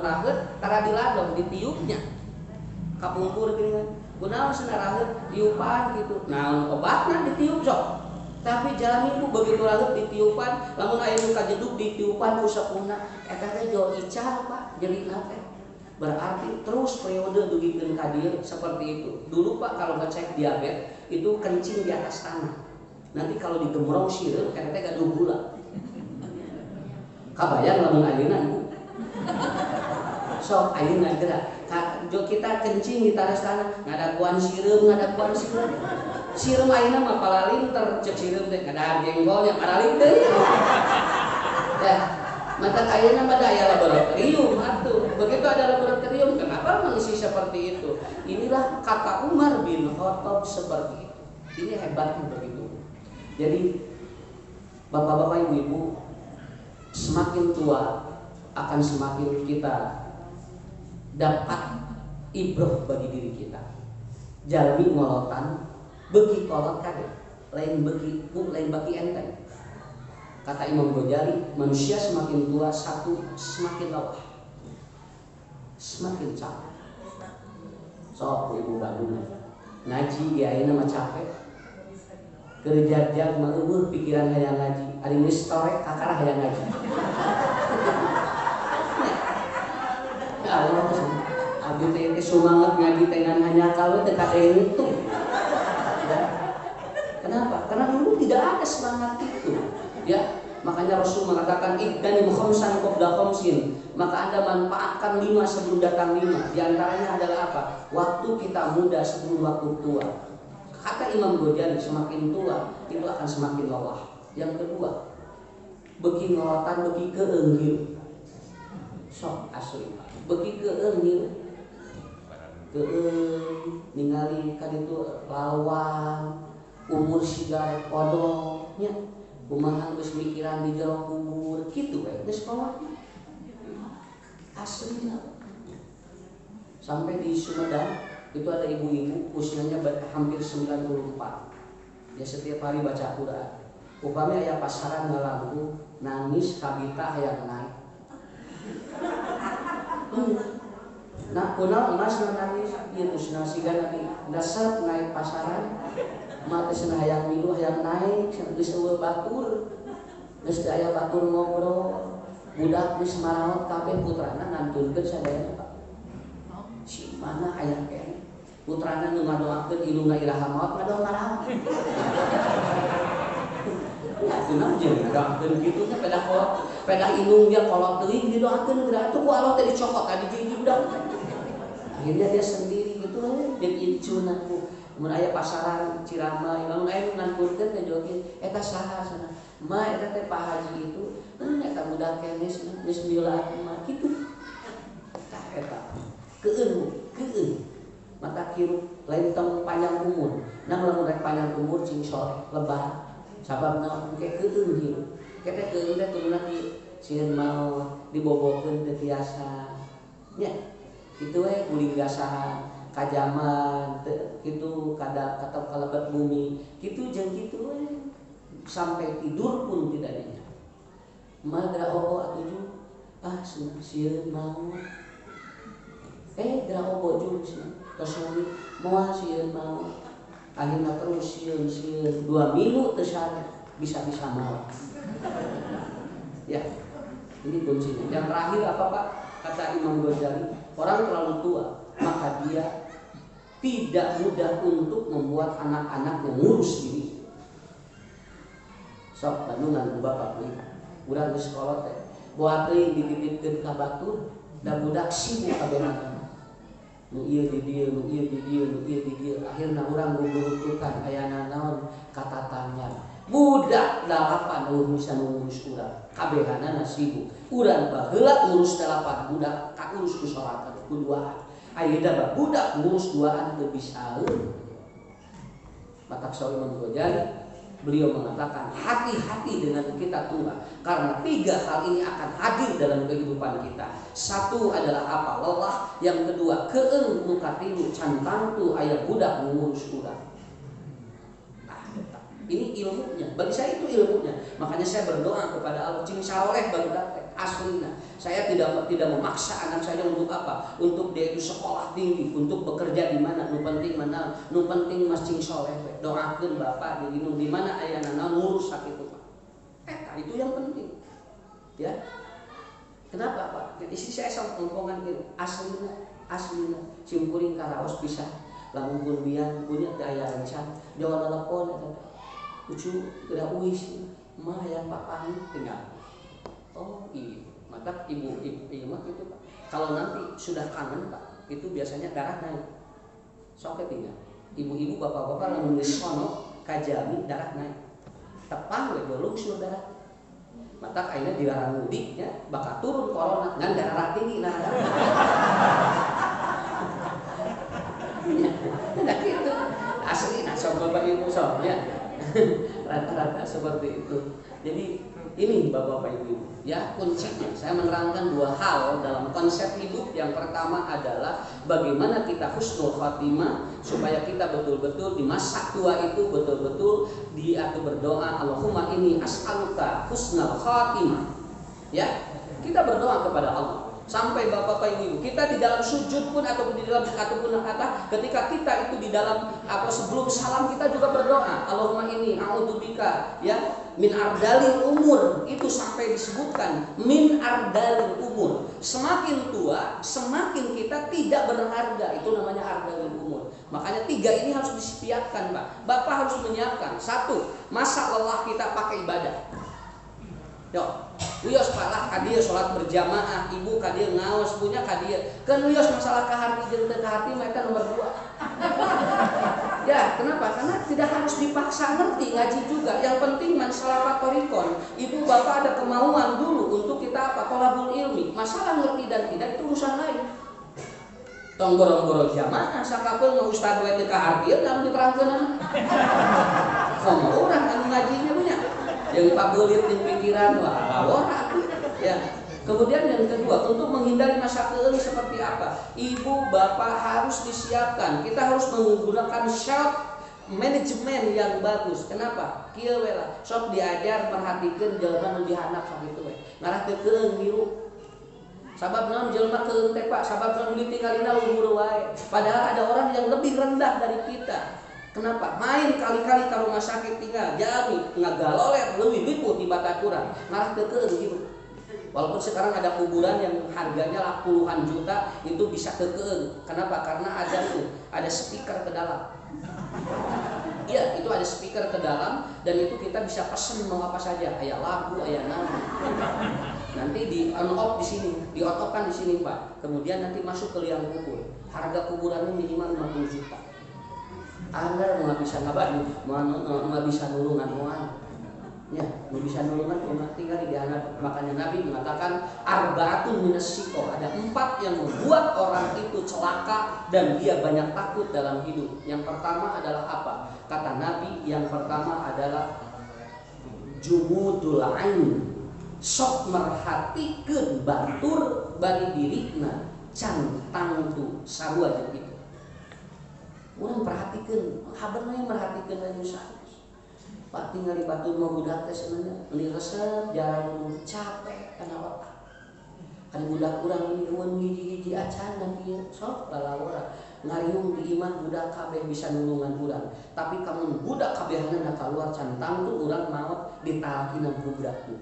raheut tara diladong ditiupnya kapungkur gini kan kunaon cenah raheut tiupan gitu naon obatna ditiup sok tapi jalmi ku begitu raheut ditiupan lamun aya nu kajeduk ditiupan ku sapunna eta teh jo ical Pak jelina teh berarti terus periode dugikeun ka dieu seperti itu dulu Pak kalau ngecek diabetes itu kencing di atas tanah nanti kalau digemrong sireun eta teh gaduh gula kabayang lamun ayeuna ibu sok ayeuna geura jo kita kencing di atas tanah ngadakuan sireum sireum ayeuna mah palalinter cek sireum teh ngada jenggolnya paralinter ya mata ayeuna mah aya laboratorium atuh begitu ada laboratorium kenapa mengisi seperti itu inilah kata Umar bin Khattab seperti itu ini hebatnya begitu jadi bapak-bapak ibu-ibu semakin tua akan semakin kita dapat ibroh bagi diri kita jalmi ngolotan beki kolot kade lain beki bu lain baki enteng kata Imam Ghazali manusia semakin tua satu semakin lelah semakin capek sok ibu Bandung ngaji di ayeuna mah capek kerja mah eueuh pikiran hayang ngaji ari geus torek kakara hayang ngaji ya Allah abdi teh sumanget ngaji teh ngan hanya kalau teh kade itu kenapa karena dulu tidak ada semangat itu ya makanya Rasul mengatakan iqtanim khamsan qabla khamsin maka Anda manfaatkan 5 sebelum datang 5 di antaranya adalah apa waktu kita muda sebelum waktu tua kata Imam Ghazali semakin tua itu akan semakin lelah yang kedua beki ngolotan beki keunggil sok asli beki keunggil ningali kan itu lawang umur sigaret podongnya kumaha geus mikiran di jero kubur kitu we geus bawa aslinya sampai di Sumedang itu ada ibu-ibu usianya hampir 94 dia setiap hari baca Quran upami aya pasaran ngalampu nangis kabita hayang naik nah kunaon emas nangis ieu usna siga dasar naik pasaran mah teh cenah hayang milu hayang naik geus eueuh batur geus teu aya batur ngobrol budak geus maraot kabeh putrana ngantunkeun sadayana Pak si mana aya kene putrana nu ngadoakeun iluna iraha maot ngadoa maraot ya kunaon jeung ngadoakeun kitu teh peda inung dia kolot teuing didoakeun geura atuh ku Allah teh dicokot tadi jeung budak akhirnya dia sendiri gitu jeung incuna ku mun aya pasaran Cirama lamun aya nganturkeun teh joget eta saha sana ma eta teh Pak Haji itu eta budak kene geus milat mah kitu tah eta keun mata kiru lain tong panjang umur nah lamun rek panjang umur cing sore lebar sababna engke keun hirup kete keun teh turunna di sieun mau dibobokeun teu tiasa nya kitu we guling gasahan kajaman gitu kada kata kalebet bumi gitu jeung kitu we sampai tidur pun tidak nyenyak magra obo atuju sieun mau gra obo jeung tos muni moal sieun mau akhirna terus sieun 2 minggu teu sare bisa-bisa mau ya ini kuncinya yang terakhir apa Pak kata Imam Ghazali orang terlalu tua maka dia tidak mudah untuk membuat anak-anaknya ngurus diri. Sok Bandungan bapak kuwi urang geus sekolah teh boa teuing dititipkeun ka batur da budak sibuk kabehna nu ieu di dieu nu ieu di dieu nu ieu di dieu akhirna urang nguburutukan ayana naon katatanya budak 8 bisa ngurus urang kabehanana sibuk urang baheula ngurus 8 budak kaurus ku sorakan kuduaan ayeuna budak ngurus 2an teu bisa maka Imam Ghazali beliau mengatakan hati-hati dengan kita tua karena 3 hal ini akan hadir dalam kehidupan kita. Satu adalah apa? Lelah. Yang kedua keung nu katilu can tantu aya budak ngurus urang. Nah, ini ilmunya. Bagi saya itu ilmunya. Makanya saya berdoa kepada Allah cing saleh barudak teh. Aslinya, saya tidak memaksa anak saya untuk apa? Untuk dia itu sekolah tinggi, untuk bekerja di mana? Nu penting mana? Nu penting masing soleh. Doakeun bapak jadi nu di mana ayana ngurus sakitu Pak. Itu yang penting. Ya. Kenapa Pak? Jadi saya sama ngomongkan gitu. Aslinya simkuring karaos bisa. Lamun kundian punya daya rencana. Jangan telepon lucu tidak uis mah yang papa tinggal. Oh iya, maka ibu mah itu Pak. Kalau nanti sudah kangen Pak, itu biasanya darah naik. Soke tinggal. Ibu-ibu bapak-bapak lamun geus sono kajami darah naik. Tepang we bolong sur darah. Mata akhirnya dilarang mudik ya, bakal turun corona ngan darah tinggi nah. Nah gitu. Asli nah sok bapak ibu sok ya. Rata-rata seperti itu. Jadi ini bapak-bapak ibu ya kuncinya. Saya menerangkan dua hal dalam konsep hidup. Yang pertama adalah bagaimana kita husnul khatimah, supaya kita betul-betul di masa tua itu betul-betul dia berdoa, Allahumma inni as'aluka husnul khatimah. Ya, kita berdoa kepada Allah. Sampai bapak-bapak ibu kita di dalam sujud pun ataupun di dalam kata ketika kita itu di dalam sebelum salam kita juga berdoa, Allahumma inni a'udzubika ya min ardalil umur. Itu sampai disebutkan min ardalil umur. Semakin tua semakin kita tidak berharga, itu namanya ardalil umur. Makanya tiga ini harus disiapkan Pak. Bapak harus menyiapkan. Satu, masa lelah kita pakai ibadah. Yo, uyos palah kadia sholat berjamaah, ibu kadia ngaos punya kadia. Kan uyos masalah kaharti jeung teu kaharti mah eta nomor 2. Ya, kenapa? Karena tidak harus dipaksa ngerti ngaji juga. Yang penting masalah torikon. Ibu bapak ada kemauan dulu untuk kita tolabul ilmi. Masalah ngerti dan tidak itu urusan lain. Tong borong-borong jamaah sakapeung mah ustaz we teu kahartieun lamun diterangkeun. Komo urang anu ngajinya punya. Yang pabelit di pikiran wah ya. Kemudian yang kedua, untuk menghindari masa keuli seperti apa? Ibu bapak harus disiapkan. Kita harus menggunakan self manajemen yang bagus. Kenapa? Kieu we lah sok diajar perhatikeun jelema nu dihandap sakitu we. Ngarah teu keung hirup. Sabab naon jelema keung teh Pak? Sabab naon ditinggalina umur wae. Padahal ada orang yang lebih rendah dari kita. Kenapa? Main kali-kali ke rumah sakit tinggal jami ngagaloler leuwih liput di Batakurang ngarah teu gitu. Walaupun sekarang ada kuburan yang harganya lah puluhan juta itu bisa teu. Kenapa? Karena ada speaker ke dalam. Iya, itu ada speaker ke dalam dan itu kita bisa pesen mau apa saja, aya lagu, aya nama. Nanti di on off di sini, di on off kan di sini Pak. Kemudian nanti masuk ke liang kubur. Harga kuburannya minimal 50 juta. Anda nggak bisa ngabadi, nggak bisa nulungan muan, ya nggak bisa nulungan cuma tinggal di anak. Makanya Nabi mengatakan arbaatun minas siko, ada 4 yang membuat orang itu celaka dan dia banyak takut dalam hidup. Yang pertama adalah apa? Kata Nabi, yang pertama adalah jumudul ain, sok merhatikeun batur bari dirina cantang tu sarua jeung kitu. Urang perhatikan, haberna yang merhatikan dan nyusah. Pak tinggal di batu mau budak teh sebenarnya, beli resep jalan capek karena otak. Kan budak kurang nyuwun hiji-hiji acan dan kieu sok lalawara ngariung di imah budak kabeh bisa nulungan urang. Tapi kamu budak kabehna keluar cantang tuh urang maot ditalakina budak tuh.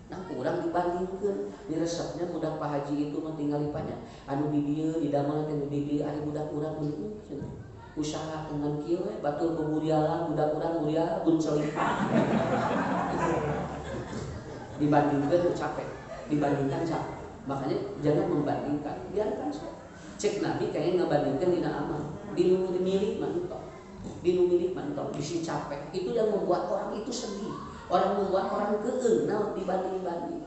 Nah, kurang dibandingkan di resepnya budak Pak Haji itu mah tinggal ipanya anu di dieu di damel teh di dieu ari budak urang meureun usaha dengan kieu we batur keburialan budak urang mulia buncel dibandingkan capek, dibandingkan capek. Makanya jangan membandingkan, biarkan saja. Cek Nabi kayaknya ngebandingkan dina aman, di milik mantok, bisi capek. Itu yang membuat orang itu sedih. Orang membuat orang keeng, nah dibanding-banding.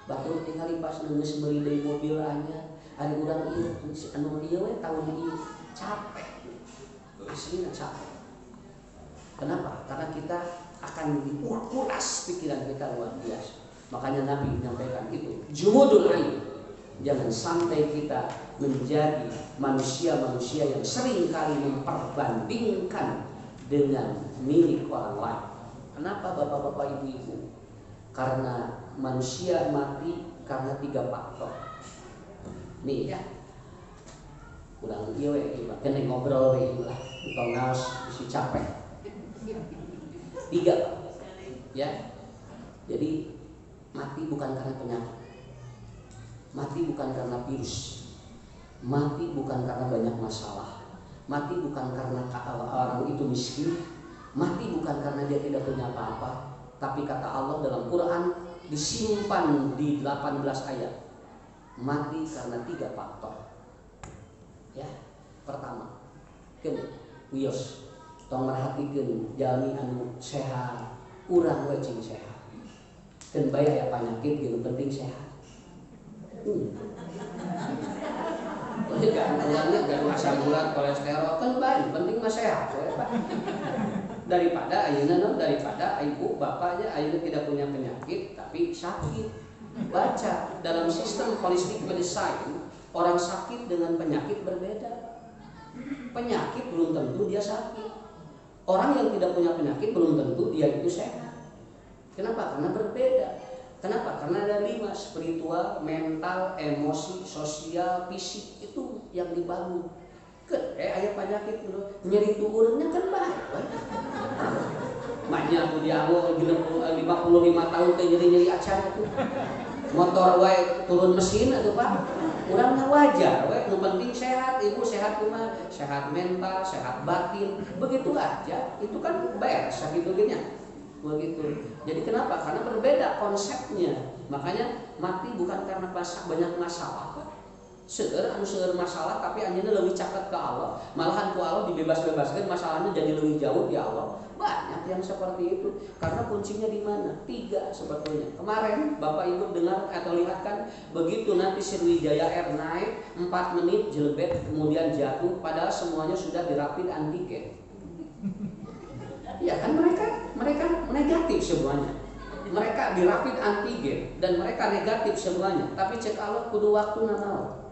Batur tinggal pas geus meuli deui mobil anyar, ari urang ieu anu ieu we tahun ieu capek. Aslinya capek. Kenapa? Karena kita akan dikuras pikiran kita luar biasa. Makanya Nabi menyampaikan itu. Jumudul ain. Jangan sampai kita menjadi manusia-manusia yang sering kali memperbandingkan dengan milik orang lain. Kenapa bapak-bapak ibu-ibu? Karena manusia mati karena 3 faktor. Nih ya, kurang iya we, kena ngobrol we lah, tong naos isi capek. 3 ya. Jadi mati bukan karena penyakit, mati bukan karena virus, mati bukan karena banyak masalah, mati bukan karena orang itu miskin, mati bukan karena dia tidak punya apa-apa. Tapi kata Allah dalam Quran disimpan di 18 ayat, mati karena 3 faktor. Ya, pertama, wios, tong merhatikeun jalmi anu sehat, urang we cing sehat. Keun bae aya panyakit gitu, penting sehat. Gak asam gula, kolesterol kan baik, penting mah sehat. Daripada daripada ibu bapaknya ayeuna tidak punya penyakit tapi sakit. Baca dalam sistem holistic medicine, orang sakit dengan penyakit berbeda. Penyakit belum tentu dia sakit. Orang yang tidak punya penyakit belum tentu dia itu sehat. Kenapa? Karena berbeda. Kenapa? Karena ada 5: spiritual, mental, emosi, sosial, fisik, itu yang dibangun. Aya penyakit dulu, nyeri tubuhnya kan baik. Maknya aku diawo 55 tahun ke nyeri-nyeri acan itu. Motor wae turun mesin atuh Pak. Urang wajar we, nu penting sehat, ibu sehat kumaha? Sehat mental, sehat batin. Begitu aja. Itu kan beres sakitu ge nya. Begitu. Jadi kenapa? Karena berbeda konsepnya. Makanya mati bukan karena banyak masalah. Seueur masalah tapi anjeunna leuwih caket ke Allah, malahan ku Allah dibebas-bebaskeun masalahnya jadi leuwih jauh di Allah. Banyak yang seperti itu. Karena kuncinya di mana? 3 sebetulnya. Kemarin Bapak Ibu dengar atau lihat kan, begitu nanti Sriwijaya Air naik 4 menit jelebet kemudian jatuh, padahal semuanya sudah dirapid antigen. Ya kan mereka negatif semuanya. Mereka dirapid antigen dan mereka negatif semuanya. Tapi cek Allah kudu waktu naon.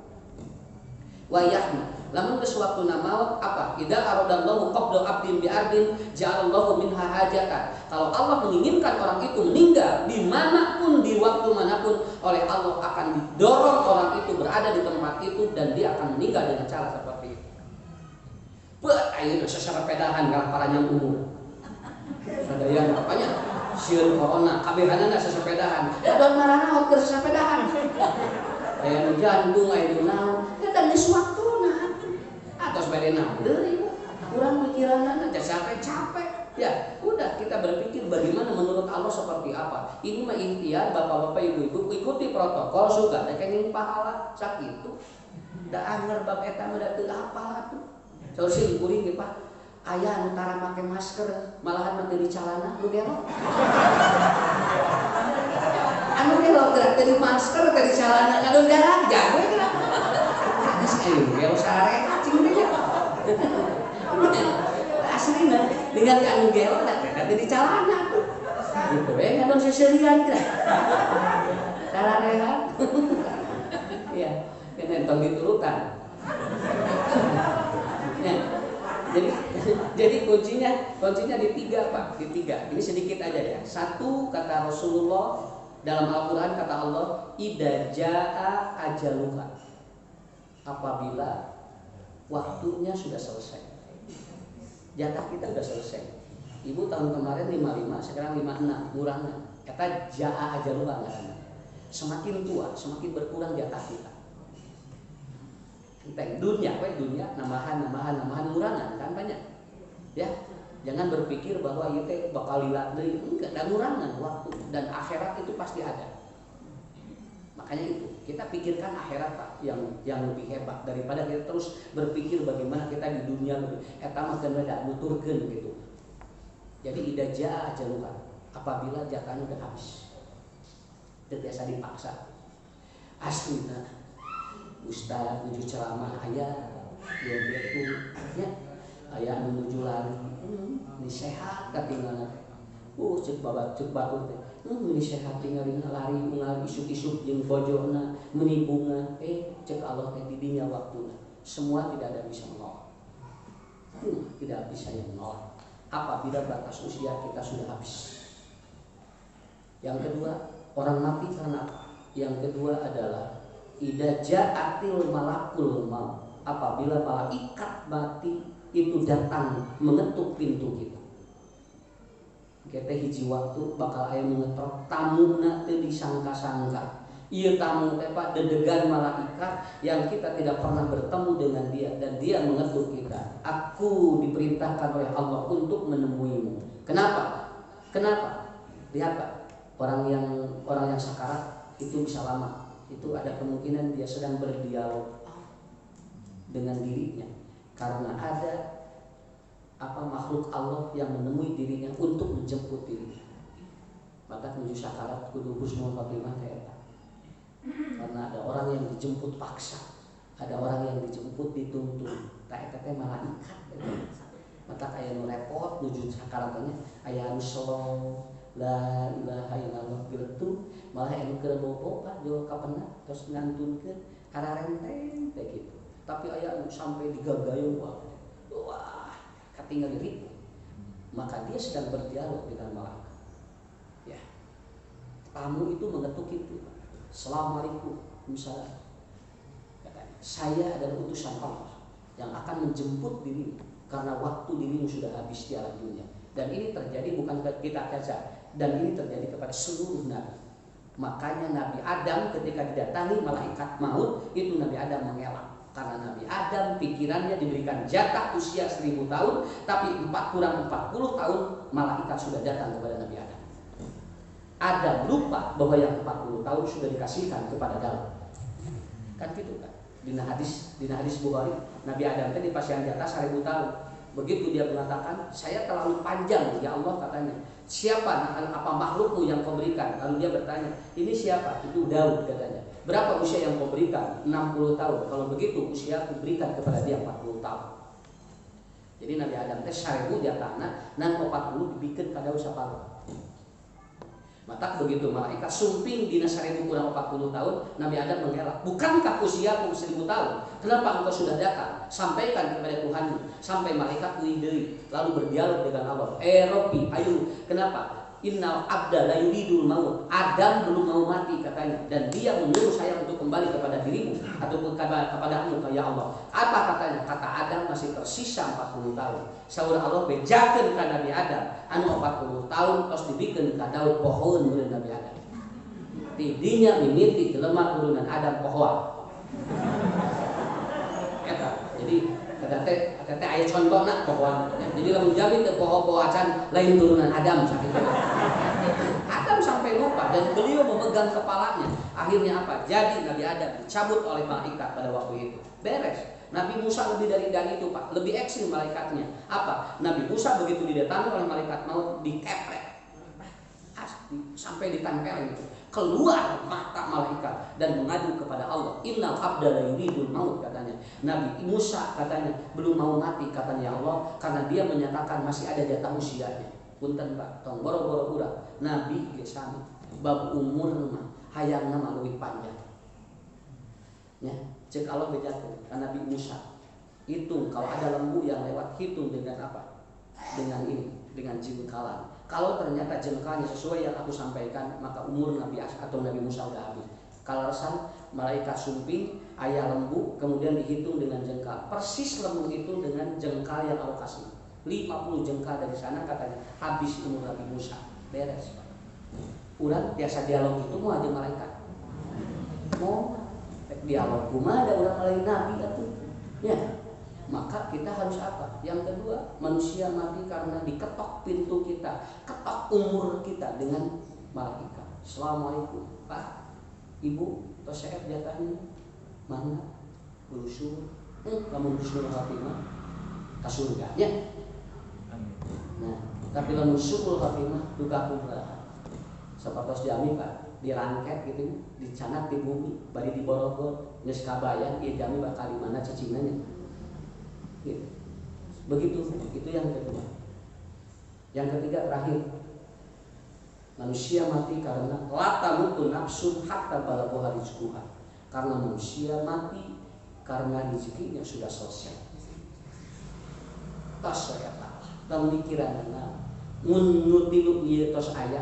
Wayahna lamun geus waktuna maut apa? Idza aradallahu qabla abdin bi ardin ja'alallahu minha hajatan. Kalau Allah menginginkan orang itu meninggal dimanapun di waktu manapun, oleh Allah akan didorong orang itu berada di tempat itu dan dia akan meninggal dengan cara seperti itu. Ayeuna sasarepedahan kalah paranyang umur. Sadaya apanya? Sieun corona kabehanana sasarepedahan. Adon marana hot keur sasarepedahan. Aya nu jantung, aya nu naon, dan geus waktuna. Atos bade naon deui, urang mikiranna capek. Ya, udah kita berpikir bagaimana menurut Allah seperti apa. Ini mah ikhtiar bapak-bapak ibu-ibu ikuti protokol suka kenging pahala sakitu. Da anger bab eta mah da teu hafal atuh. Saur sih kuring ge Pak. Aya anu tara make masker, malahan mah teu dicelana nu gelok. Anu gelok teu di masker teu dicelana anu galak jago geus. Geus ayo gelok sare cing dia. Aslina dengan anu gelok da teu dicelana tuh. Gitu we ngadon seserian kira. Sararehan. Iya, kena tong diturutan. Jadi kuncinya di 3 Pak, di 3. Ini sedikit aja ya. 1 kata Rasulullah dalam Al-Quran, kata Allah, idza jaa ajaluka, apabila waktunya sudah selesai. Jatah kita sudah selesai. Ibu tahun kemarin 55, sekarang 56, kurangnya. Kata jaa ajaluka ngaranna. Semakin tua, semakin berkurang jatah kita. Dunia namahan ngurangan kan banyak. Ya, jangan berpikir bahwa ieu teh bakal lila deui, enggak, dan ngurangan waktu dan akhirat itu pasti ada. Makanya itu, kita pikirkan akhirat Pak yang lebih hebat daripada kita terus berpikir bagaimana kita di dunia eta mah keun rada nuturkeun gitu. Jadi idza jaa ajaluka, apabila jatahnya udah habis. Teu biasa dipaksa. Aslina Ustaz nuju ceramah aya dia itu ya aya anu nuju lari ini sehat katinggalna cek batur teh ini sehat tinggalina lari mengal isuk-isuk jeung bojona meuni bunga cek Allah teh di dinya waktuna semua tidak ada bisa menolak. Tidak bisa yang menolak apabila batas usia kita sudah habis. Yang kedua, Orang mati karena apa? Yang kedua adalah idza ja'atil malakul maut. Apabila malaikat mati itu datang mengetuk pintu kita. Kita hiji waktu bakal aya mengetok tamuna teu disangka-sangka. Ieu tamu teh Pak dedegan malaikat yang kita tidak pernah bertemu dengan dia dan dia mengetuk kita. Aku diperintahkan oleh Allah untuk menemuimu. Kenapa? Kenapa? Lihat Pak, orang yang sakarat itu bisa lama. Itu ada kemungkinan dia sedang berdialog dengan dirinya karena ada makhluk Allah yang menemui dirinya untuk menjemput dirinya. Maka menuju sakarat kudu husnul khotimah eta. Karena ada orang yang dijemput paksa, ada orang yang dijemput dituntun. Tak eta teh malaikat. Maka aya nu repot nuju sakaratnya, aya anu slow, la ilaha illallah gitu, malah anu keur bobo Pak jual kapena terus ngantunkeun kararenteng teh gitu. Tapi aya anu sampai digagayeun wah katinggal diri. Maka dia sedang berdialog dengan malaikat. Ya. Tamu itu mengetuk itu. Assalamualaikum, misalnya. Saya adalah utusan Allah yang akan menjemput dirimu karena waktu dirimu sudah habis di alam dunia. Dan ini terjadi bukan kita saja, dan ini terjadi kepada seluruh nabi. Makanya Nabi Adam ketika didatangi malaikat maut, itu Nabi Adam mengelak. Karena Nabi Adam pikirannya diberikan jatah usia 1000 tahun, tapi 4 kurang 40 tahun malaikat sudah datang kepada Nabi Adam. Adam lupa bahwa yang 40 tahun sudah dikasihkan kepada Daud. Kan gitu kan? Dina hadis Bukhari, Nabi Adam tadi dipasang jatah 1000 tahun. Begitu dia mengatakan, saya terlalu panjang ya Allah katanya. Siapa apa makhlukmu yang kau berikan? Lalu dia bertanya, ini siapa? Itu Daud katanya. Berapa usia yang kau berikan? 60 tahun. Kalau begitu usia aku berikan kepada dia 40 tahun. Jadi Nabi Adam teh 1000 dia tanah, nang 40 dibikin ka Daud saparuh. Maka begitu malaikat sumping dina 1000 kurang 40 tahun, Nabi Adam mengelak. Bukankah usiaku 1000 tahun? Kenapa engkau sudah datang? Sampaikan kepada Tuhanmu. Sampai malaikat deui lalu berdialog dengan Allah. Rabbi, ayo, kenapa? Innal abda la yuridul maut. Adam belum mau mati katanya, dan dia menyuruh saya untuk kembali kepada dirimu ataupun kepadamu ya Allah. Apa katanya? Kata Adam masih tersisa 40 tahun. Saur Allah bejakeun ka Nabi Adam anu 40 tahun tos dibikeun ka Daud pohon meureun Nabi Adam. Tidinya mimiti jelema turunan Adam pohon. Eta. Jadi kata aya contohna pohon. Jadi lamun jamin teh poho-pohoan lain turunan Adam sakitu. Adam sampai lupa dan beliau memegang kepalanya. Akhirnya apa? Jadi Nabi Adam dicabut oleh malaikat pada waktu itu. Beres. Nabi Musa lebih dari itu Pak, lebih ekstrim malaikatnya. Apa? Nabi Musa begitu didatangi oleh malaikat maut dikeprek, sampai ditempel gitu. Keluar mata malaikat dan mengadu kepada Allah. Innal abda la yuridul maut katanya. Nabi Musa katanya belum mau mati katanya Allah karena dia menyatakan masih ada jatah usianya. Punten Pak, tong boro-boro urang. Nabi ge sami bab umur mah hayangna mah leuwih panjang. Ya, cek Allah bejakeun ka Nabi Musa. Hitung kalau ada lembu yang lewat, hitung dengan apa? Dengan ini, dengan jengkalan. Kalau ternyata jengkalnya sesuai yang aku sampaikan, maka umur Nabi atau Nabi Musa sudah habis. Kalau malaikat sumping, ayah lembu, kemudian dihitung dengan jengkal. Persis lembu itu dengan jengkal yang Allah kasih. 50 jengkal dari sana katanya habis umur Nabi Musa. Beres. Urang biasa dialog itu mau aja malaikat. Mau dialog kumaha ada urang lain nabi atuh. Ya. Maka kita harus apa? Yang kedua, manusia mati karena diketok pintu kita, ketok umur kita dengan malaikat. Assalamualaikum, Pak, Ibu, tos saya jatahnya mana? Berusul, kamu berusul Fatimah, ke surganya. Nah, tapi lamun syukur Fatimah duka kubra. Sapatos jami Pak, dirangket gitu, dicanat di bumi, bari diborogol, geus kabayang ieu jami bakal di mana cicinanya. Gitu. Begitu, itu yang kedua. Yang ketiga terakhir, manusia mati karena la tamutu nafsun hatta balagha rizquha. Karena manusia mati karena rezekinya sudah selesai. Tas saya tak, pemikiran mun nu tilu ieu tos aya